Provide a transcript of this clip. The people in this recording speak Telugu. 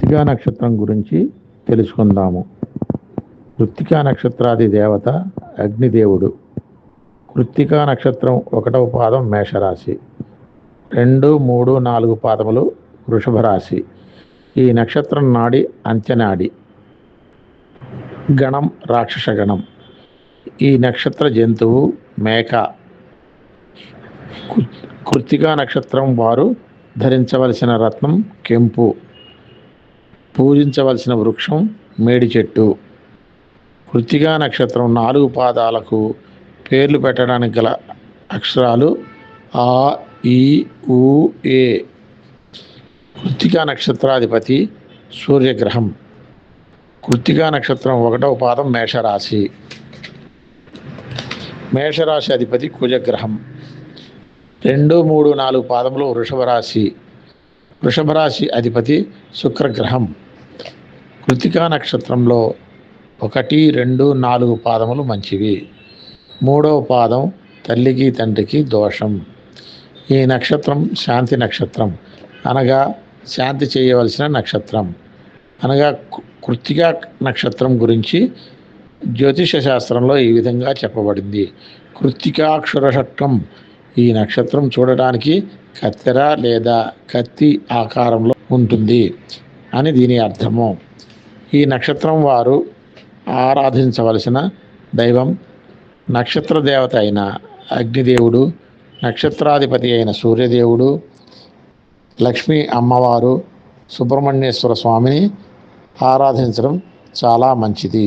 కృత్తికా నక్షత్రం గురించి తెలుసుకుందాము. కృత్తికా నక్షత్రాది దేవత అగ్నిదేవుడు. కృత్తికా నక్షత్రం 1వ పాదం మేషరాశి, 2, 3, 4 పాదములు వృషభ రాశి. ఈ నక్షత్రం నాడి అంత్యనాడి, గణం రాక్షస గణం. ఈ నక్షత్ర జంతువు మేక. కృత్తికా నక్షత్రం వారు ధరించవలసిన రత్నం కెంపు. పూజించవలసిన వృక్షం మేడి చెట్టు. కృత్తికా నక్షత్రం 4 పాదాలకు పేర్లు పెట్టడానికి గల అక్షరాలు ఆ, ఈ, ఊ, ఏ. కృత్తికా నక్షత్రాధిపతి సూర్యగ్రహం. కృత్తికా నక్షత్రం 1వ పాదం మేషరాశి. మేషరాశి అధిపతి కుజగ్రహం. 2, 3, 4 పాదములు వృషభ రాశి. వృషభ రాశి అధిపతి శుక్రగ్రహం. కృత్తికా నక్షత్రంలో 1, 2, 4 పాదములు మంచివి. 3వ పాదం తల్లికి తండ్రికి దోషం. ఈ నక్షత్రం శాంతి నక్షత్రం, అనగా శాంతి చేయవలసిన నక్షత్రం. అనగా కృత్తికా నక్షత్రం గురించి జ్యోతిష శాస్త్రంలో ఈ విధంగా చెప్పబడింది. కృత్తికాక్షర షట్కం. ఈ నక్షత్రం చూడడానికి కత్తెర లేదా కత్తి ఆకారంలో ఉంటుంది అని దీని అర్థము. ఈ నక్షత్రం వారు ఆరాధించవలసిన దైవం నక్షత్ర దేవత అయిన అగ్నిదేవుడు, నక్షత్రాధిపతి అయిన సూర్యదేవుడు, లక్ష్మీ అమ్మవారు, సుబ్రహ్మణ్యేశ్వర స్వామిని ఆరాధించడం చాలా మంచిది.